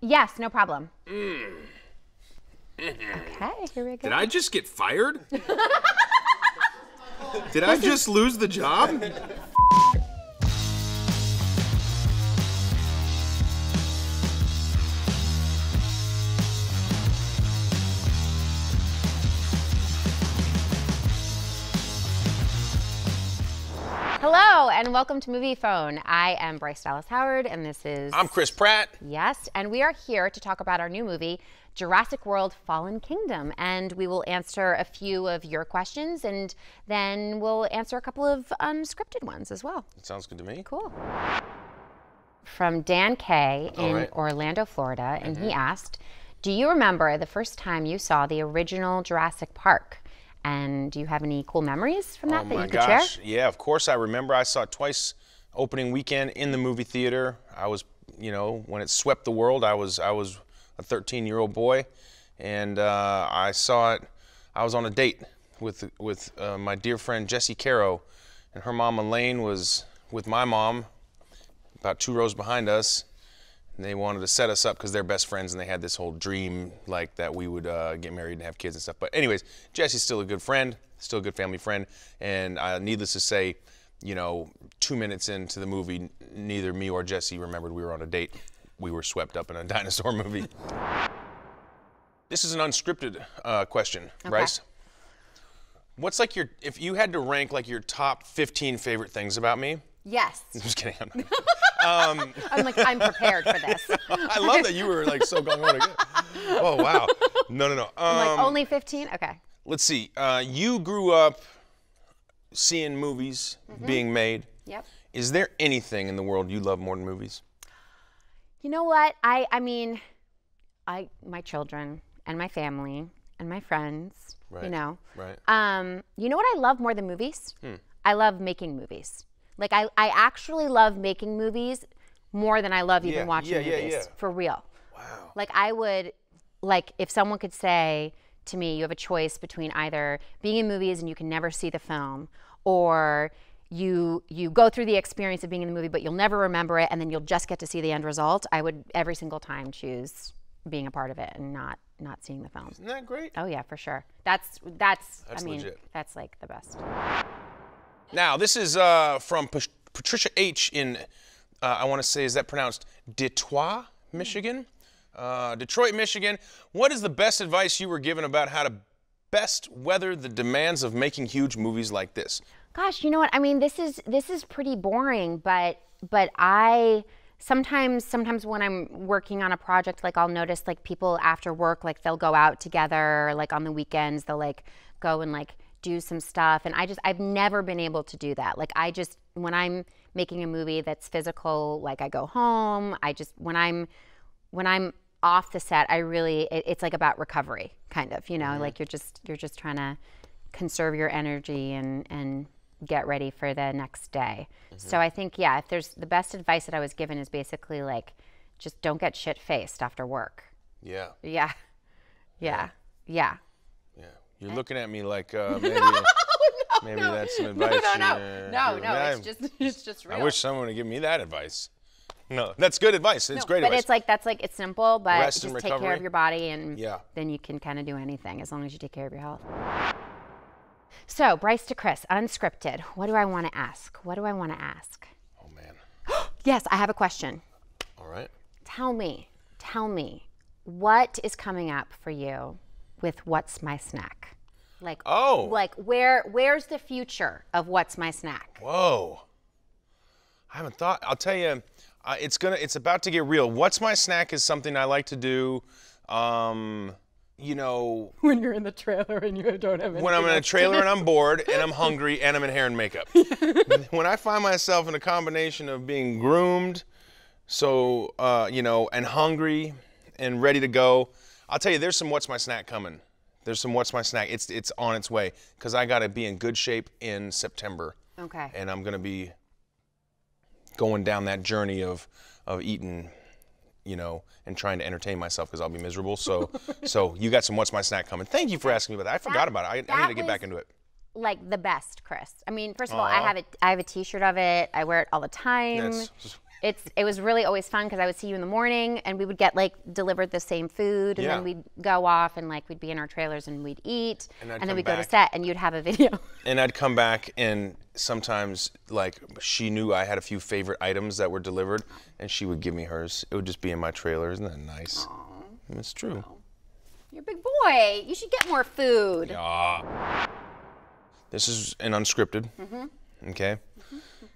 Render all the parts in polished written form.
Yes, no problem. Okay, here we go. Did I just get fired? Did I just lose the job? Hello, and welcome to Moviefone. I am Bryce Howard, and this is... I'm Chris Pratt. Yes, and we are here to talk about our new movie, Jurassic World: Fallen Kingdom. And we will answer a few of your questions, and then we'll answer a couple of unscripted ones as well. That sounds good to me. Cool. From Dan K. in Orlando, Florida, and he asked, do you remember the first time you saw the original Jurassic Park? And do you have any cool memories from that that you could share? Yeah, of course I remember. I saw it twice opening weekend in the movie theater. I was, you know, when it swept the world, I was a 13-year-old boy, and I saw it. I was on a date with my dear friend Jessie Caro, and her mom Elaine was with my mom, about 2 rows behind us. And they wanted to set us up because they're best friends, and they had this whole dream like that we would get married and have kids and stuff. But anyways, Jessie's still a good friend, still a good family friend, and needless to say, you know, 2 minutes into the movie, neither me or Jessie remembered we were on a date. We were swept up in a dinosaur movie. This is an unscripted question, Bryce. What's like your, if you had to rank like your top 15 favorite things about me? Yes. I'm just kidding. I'm like, I'm prepared for this. I love that you were like so going on again. Oh, wow. No. I'm like, only 15? Okay. Let's see. You grew up seeing movies being made. Yep. Is there anything in the world you love more than movies? You know what? I mean, my children and my family and my friends, you know. Right. You know what I love more than movies? I love making movies. Like, I actually love making movies more than I love even watching movies. For real. Wow. Like, I would, like, if someone could say to me, you have a choice between either being in movies and you can never see the film, or you go through the experience of being in the movie, but you'll never remember it, and then you'll just get to see the end result, I would every single time choose being a part of it and not seeing the film. Isn't that great? Oh, yeah, for sure. That's I mean, legit. That's like the best. Now, this is from Patricia H. in, I want to say, is that pronounced Detroit, Michigan? Detroit, Michigan. What is the best advice you were given about how to best weather the demands of making huge movies like this? Gosh, you know what? I mean, this is pretty boring, but I sometimes when I'm working on a project, like I'll notice like people after work, like they'll go out together, like on the weekends, they'll like go and like do some stuff, and I've never been able to do that. Like when I'm making a movie that's physical, like I go home, when I'm off the set, it's like about recovery, kind of, you know, like you're just trying to conserve your energy and get ready for the next day. So I think, yeah, if there's the best advice that I was given is basically like, just don't get shit-faced after work. Yeah. Yeah. You're looking at me like maybe that's some advice. No, it's just real. I wish someone would give me that advice. No, that's good advice. It's great advice. But it's simple, but rest just and take care of your body, and then you can kind of do anything as long as you take care of your health. So, Bryce to Chris, unscripted. What do I want to ask? Oh, man. Yes, I have a question. All right. Tell me, what is coming up for you with What's My Snack? Like, where's the future of What's My Snack? Whoa. I haven't thought. I'll tell you, it's about to get real. What's My Snack is something I like to do, you know. When you're in the trailer and you don't have anything. When I'm in a trailer and I'm bored and I'm hungry and I'm in hair and makeup. When I find myself in a combination of being groomed, so, you know, and hungry and ready to go, I'll tell you, there's some What's My Snack coming. There's some What's My Snack. It's on its way, because I got to be in good shape in September. Okay. And I'm going to be going down that journey of eating, you know, and trying to entertain myself, because I'll be miserable. So you got some What's My Snack coming. Thank you for asking me about that. I forgot about it. I need to get back into it. Like the best, Chris. I mean, first of all, I have a T-shirt of it. I wear it all the time. it was really always fun because I would see you in the morning and we would get like delivered the same food and then we'd go off and like we'd be in our trailers and we'd eat and then we'd go to set and you'd have a video. And I'd come back and sometimes like she knew I had a few favorite items that were delivered and she would give me hers. It would just be in my trailer. Isn't that nice? Aww. It's true. Wow. You're a big boy. You should get more food. Yeah. This is an unscripted. Okay.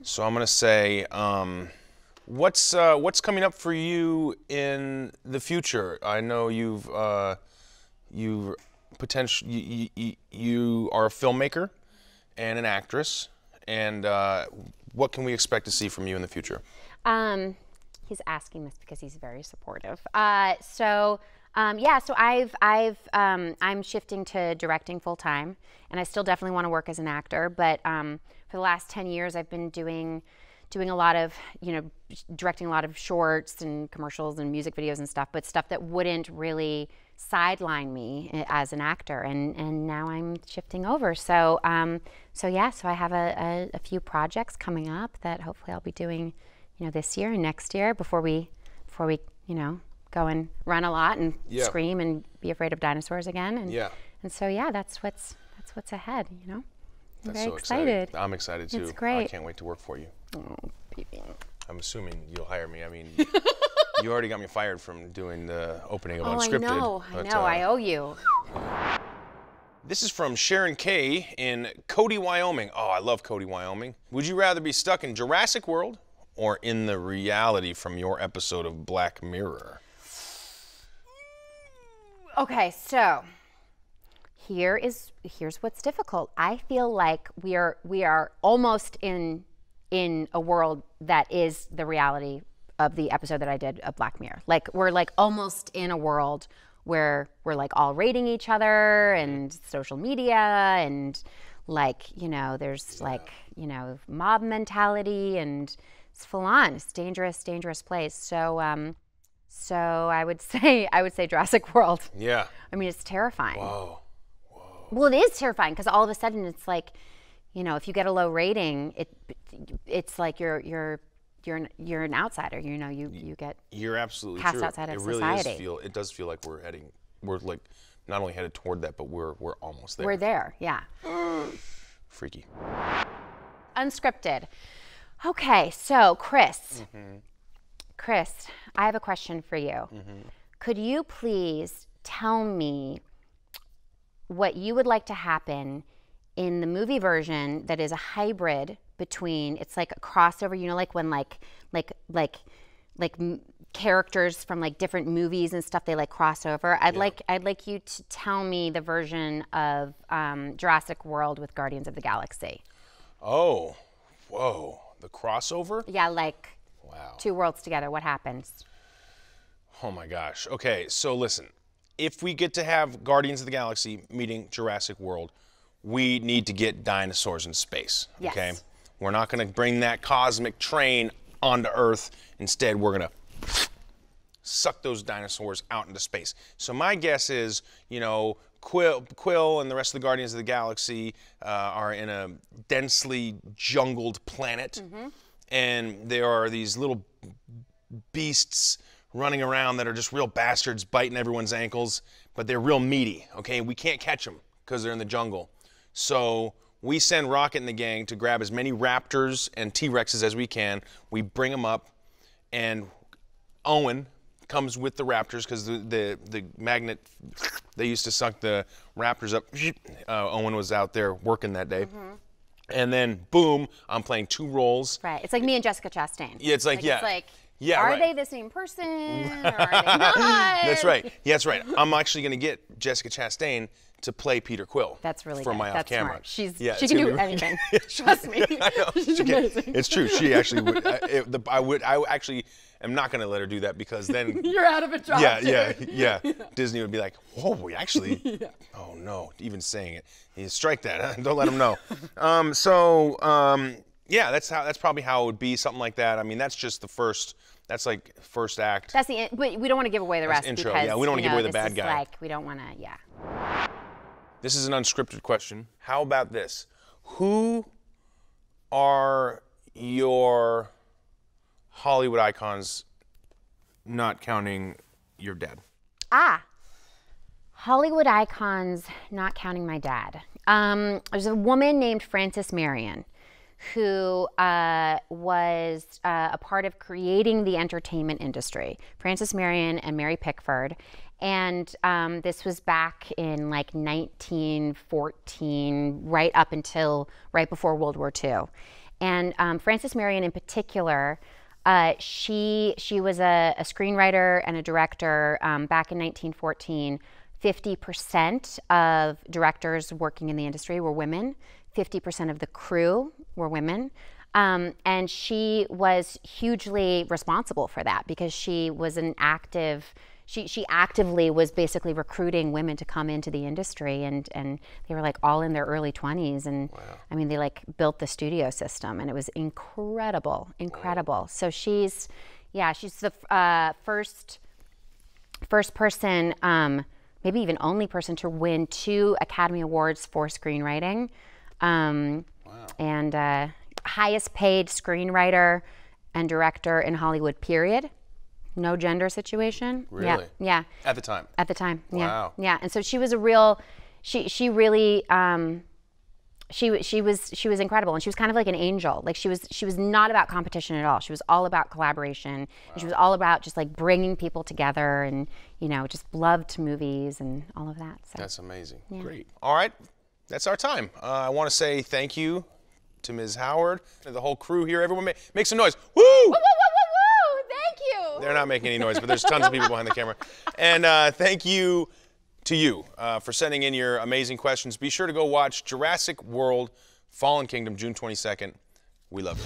So I'm gonna say, what's coming up for you in the future? I know you are a filmmaker and an actress, and what can we expect to see from you in the future? He's asking this because he's very supportive. So I'm shifting to directing full time, and I still definitely want to work as an actor. But for the last 10 years, I've been doing a lot of, directing a lot of shorts and commercials and music videos and stuff, but stuff that wouldn't really sideline me as an actor. And now I'm shifting over. So I have a few projects coming up that hopefully I'll be doing, this year and next year before we go and run a lot and scream and be afraid of dinosaurs again. And so that's what's ahead. I'm very excited. I'm excited too. It's great. I can't wait to work for you. Oh, baby. I'm assuming you'll hire me. I mean, you already got me fired from doing the opening of Unscripted. I know. I owe you. This is from Sharon K. in Cody, Wyoming. Oh, I love Cody, Wyoming. Would you rather be stuck in Jurassic World or in the reality from your episode of Black Mirror? Okay, so here's what's difficult. I feel like we are almost in a world that is the reality of the episode that I did of Black Mirror. Like we're like almost in a world where we're like all rating each other and social media and like, there's like, mob mentality and it's full on. It's dangerous place. So I would say Jurassic World. Yeah. I mean, it's terrifying. Whoa. Well, it is terrifying because all of a sudden it's like, if you get a low rating, it's like you're an outsider. You get you're absolutely cast true. outside of it really society. It does feel like we're like not only headed toward that, but we're almost there. We're there, yeah. Freaky. Unscripted. Okay, so Chris, I have a question for you. Could you please tell me what you would like to happen in the movie version that is a hybrid between, it's like a crossover, like when like characters from like different movies and stuff, they like cross over. I'd like you to tell me the version of Jurassic World with Guardians of the Galaxy. Oh, whoa, the crossover? Yeah, like wow. Two worlds together, what happens? Oh my gosh. Okay, so listen, if we get to have Guardians of the Galaxy meeting Jurassic World, we need to get dinosaurs in space, okay? Yes. We're not gonna bring that cosmic train onto Earth. Instead, we're gonna suck those dinosaurs out into space. So my guess is, Quill and the rest of the Guardians of the Galaxy are in a densely jungled planet, and there are these little beasts running around that are just real bastards biting everyone's ankles, but they're real meaty, okay? We can't catch them because they're in the jungle. So we send Rocket and the gang to grab as many raptors and T-Rexes as we can. We bring them up, and Owen comes with the raptors because the magnet, they used to suck the raptors up. Owen was out there working that day. And then, boom, I'm playing two roles. Right, it's like me and Jessica Chastain. Yeah, it's like, yeah. It's like, yeah, are they the same person or are they not? That's right. Yeah, that's right. I'm actually going to get Jessica Chastain to play Peter Quill. That's really for good. my That's off-camera. Smart. She can do anything. Trust me. I know. She's amazing. It's true. She actually would. I actually am not going to let her do that because then you're out of a job. Yeah. Disney would be like, whoa, we actually. Oh no, even saying it. You strike that. Don't let them know. Yeah, that's probably how it would be. Something like that. I mean, that's just the first. That's like first act. That's the. But we don't want to give away the rest intro. because Yeah, we don't want to give away the bad guy. Like we don't want to. Yeah. This is an unscripted question. How about this? Who are your Hollywood icons, not counting your dad. Hollywood icons, not counting my dad. There's a woman named Frances Marion who was a part of creating the entertainment industry. Frances Marion and Mary Pickford. And this was back in like 1914, right before World War II. And Frances Marion in particular, she was a screenwriter and a director back in 1914. 50% of directors working in the industry were women. 50% of the crew were women. And she was hugely responsible for that because she was she actively was basically recruiting women to come into the industry, and they were like all in their early 20s. And wow. I mean, they like built the studio system, and it was incredible. Wow. So she's the first person, maybe even only person to win 2 Academy Awards for screenwriting. Wow. And highest paid screenwriter and director in Hollywood, period. No gender situation. Really? Yeah. At the time? At the time, yeah. Wow. Yeah, and so she was she really, she was incredible, and she was kind of like an angel. Like she was not about competition at all. She was all about collaboration. Wow. And she was all about just like bringing people together, and just loved movies and all of that. So. That's amazing. Yeah. Great. All right, that's our time. I want to say thank you to Ms. Howard, to the whole crew here. Everyone make some noise. Woo! Woo, woo, woo, woo, woo! Thank you. They're not making any noise, but there's tons of people behind the camera. And thank you to you for sending in your amazing questions. Be sure to go watch Jurassic World Fallen Kingdom, June 22nd. We love you.